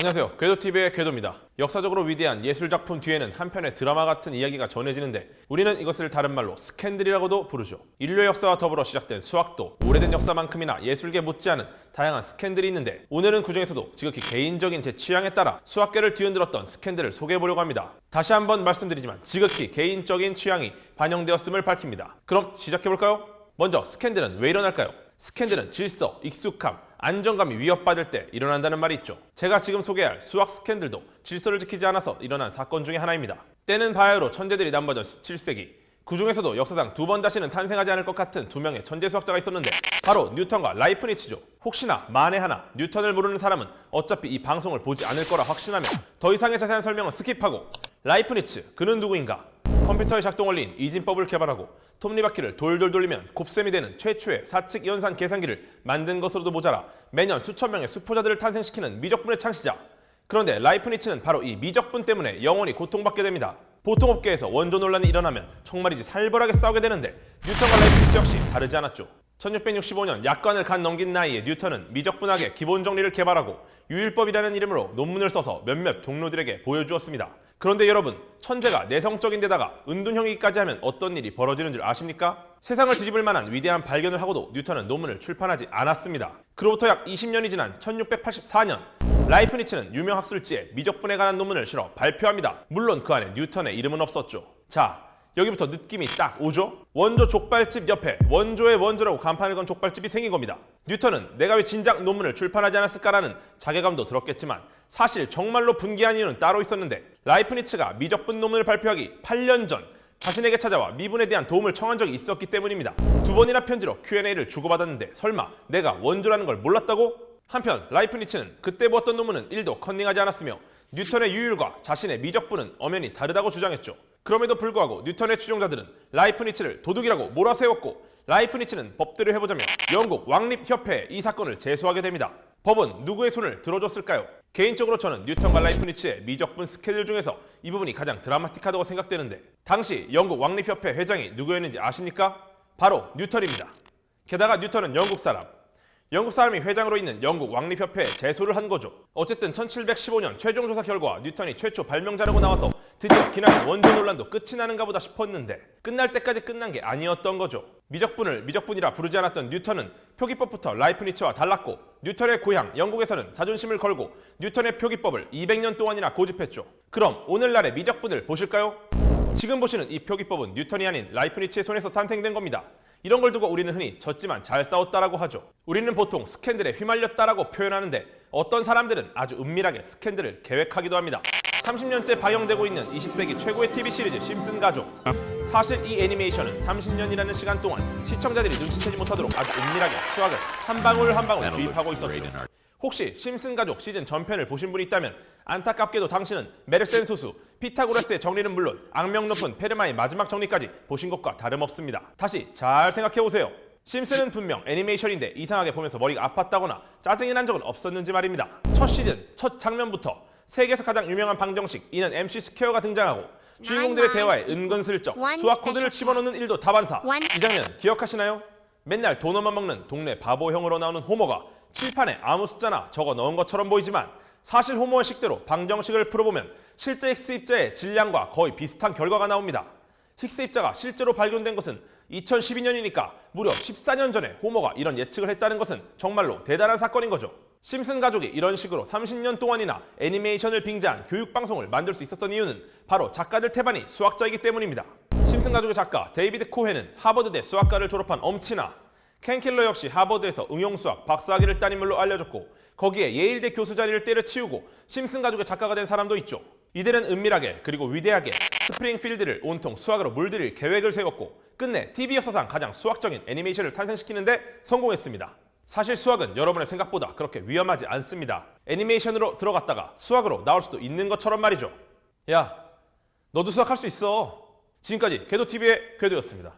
안녕하세요. 궤도TV의 궤도입니다. 역사적으로 위대한 예술작품 뒤에는 한편의 드라마 같은 이야기가 전해지는데 우리는 이것을 다른 말로 스캔들이라고도 부르죠. 인류의 역사와 더불어 시작된 수학도 오래된 역사만큼이나 예술계 못지않은 다양한 스캔들이 있는데 오늘은 그중에서도 지극히 개인적인 제 취향에 따라 수학계를 뒤흔들었던 스캔들을 소개해보려고 합니다. 다시 한번 말씀드리지만 지극히 개인적인 취향이 반영되었음을 밝힙니다. 그럼 시작해볼까요? 먼저 스캔들은 왜 일어날까요? 스캔들은 질서, 익숙함, 안정감이 위협받을 때 일어난다는 말이 있죠. 제가 지금 소개할 수학 스캔들도 질서를 지키지 않아서 일어난 사건 중에 하나입니다. 때는 바야흐로 천재들이 남아던 17세기. 그 중에서도 역사상 두 번 다시는 탄생하지 않을 것 같은 두 명의 천재 수학자가 있었는데 바로 뉴턴과 라이프니츠죠. 혹시나 만에 하나 뉴턴을 모르는 사람은 어차피 이 방송을 보지 않을 거라 확신하며 더 이상의 자세한 설명은 스킵하고 라이프니츠, 그는 누구인가? 컴퓨터의 작동 원리인 이진법을 개발하고 톱니바퀴를 돌돌 돌리면 곱셈이 되는 최초의 사칙 연산 계산기를 만든 것으로도 모자라 매년 수천 명의 수포자들을 탄생시키는 미적분의 창시자. 그런데 라이프니츠는 바로 이 미적분 때문에 영원히 고통받게 됩니다. 보통 업계에서 원조 논란이 일어나면 정말이지 살벌하게 싸우게 되는데 뉴턴과 라이프니츠 역시 다르지 않았죠. 1665년 약관을 간 넘긴 나이에 뉴턴은 미적분학의 기본 정리를 개발하고 유일법이라는 이름으로 논문을 써서 몇몇 동료들에게 보여주었습니다. 그런데 여러분, 천재가 내성적인 데다가 은둔형이기까지 하면 어떤 일이 벌어지는 줄 아십니까? 세상을 뒤집을 만한 위대한 발견을 하고도 뉴턴은 논문을 출판하지 않았습니다. 그로부터 약 20년이 지난 1684년 라이프니츠는 유명 학술지에 미적분에 관한 논문을 실어 발표합니다. 물론 그 안에 뉴턴의 이름은 없었죠. 자, 여기부터 느낌이 딱 오죠? 원조 족발집 옆에 원조의 원조라고 간판을 건 족발집이 생긴 겁니다. 뉴턴은 내가 왜 진작 논문을 출판하지 않았을까라는 자괴감도 들었겠지만 사실 정말로 분개한 이유는 따로 있었는데 라이프니츠가 미적분 논문을 발표하기 8년 전 자신에게 찾아와 미분에 대한 도움을 청한 적이 있었기 때문입니다. 두 번이나 편지로 Q&A를 주고받았는데 설마 내가 원조라는 걸 몰랐다고? 한편 라이프니츠는 그때 보았던 논문은 1도 컨닝하지 않았으며 뉴턴의 유율과 자신의 미적분은 엄연히 다르다고 주장했죠. 그럼에도 불구하고 뉴턴의 추종자들은 라이프니츠를 도둑이라고 몰아세웠고 라이프니츠는 법대로 해보자며 영국 왕립협회에 이 사건을 제소하게 됩니다. 법은 누구의 손을 들어줬을까요? 개인적으로 저는 뉴턴과 라이프니츠의 미적분 스케줄 중에서 이 부분이 가장 드라마틱하다고 생각되는데 당시 영국 왕립협회 회장이 누구였는지 아십니까? 바로 뉴턴입니다. 게다가 뉴턴은 영국 사람이 회장으로 있는 영국 왕립협회에 제소를 한 거죠. 어쨌든 1715년 최종 조사 결과 뉴턴이 최초 발명자라고 나와서 드디어 기나긴 원조 논란도 끝이 나는가 보다 싶었는데 끝날 때까지 끝난 게 아니었던 거죠. 미적분을 미적분이라 부르지 않았던 뉴턴은 표기법부터 라이프니츠와 달랐고 뉴턴의 고향 영국에서는 자존심을 걸고 뉴턴의 표기법을 200년 동안이나 고집했죠. 그럼 오늘날의 미적분을 보실까요? 지금 보시는 이 표기법은 뉴턴이 아닌 라이프니츠의 손에서 탄생된 겁니다. 이런 걸 두고 우리는 흔히 졌지만 잘 싸웠다라고 하죠. 우리는 보통 스캔들에 휘말렸다라고 표현하는데 어떤 사람들은 아주 은밀하게 스캔들을 계획하기도 합니다. 30년째 방영되고 있는 20세기 최고의 TV 시리즈 심슨 가족. 사실 이 애니메이션은 30년이라는 시간 동안 시청자들이 눈치채지 못하도록 아주 은밀하게 수학을 한 방울 한 방울 주입하고 있었죠. 혹시 심슨 가족 시즌 전편을 보신 분이 있다면 안타깝게도 당신은 메르센 소수, 피타고라스의 정리는 물론 악명 높은 페르마의 마지막 정리까지 보신 것과 다름없습니다. 다시 잘 생각해보세요. 심슨은 분명 애니메이션인데 이상하게 보면서 머리가 아팠다거나 짜증이 난 적은 없었는지 말입니다. 첫 시즌, 첫 장면부터 세계에서 가장 유명한 방정식 이는 MC 스퀘어가 등장하고 주인공들의 대화에 은근슬쩍 수학 코드를 집어넣는 일도 다반사. 이 장면 기억하시나요? 맨날 도넛만 먹는 동네 바보형으로 나오는 호머가 칠판에 아무 숫자나 적어 넣은 것처럼 보이지만 사실 호머의 식대로 방정식을 풀어보면 실제 힉스 입자의 질량과 거의 비슷한 결과가 나옵니다. 힉스 입자가 실제로 발견된 것은 2012년이니까 무려 14년 전에 호머가 이런 예측을 했다는 것은 정말로 대단한 사건인 거죠. 심슨 가족이 이런 식으로 30년 동안이나 애니메이션을 빙자한 교육방송을 만들 수 있었던 이유는 바로 작가들 태반이 수학자이기 때문입니다. 심슨 가족의 작가 데이비드 코헨은 하버드대 수학과를 졸업한 엄친아, 켄 킬러 역시 하버드에서 응용수학 박사학위를 따 인물로 알려졌고 거기에 예일대 교수 자리를 때려치우고 심슨 가족의 작가가 된 사람도 있죠. 이들은 은밀하게 그리고 위대하게 스프링필드를 온통 수학으로 물들일 계획을 세웠고 끝내 TV 역사상 가장 수학적인 애니메이션을 탄생시키는데 성공했습니다. 사실 수학은 여러분의 생각보다 그렇게 위험하지 않습니다. 애니메이션으로 들어갔다가 수학으로 나올 수도 있는 것처럼 말이죠. 야, 너도 수학할 수 있어. 지금까지 궤도TV의 궤도였습니다.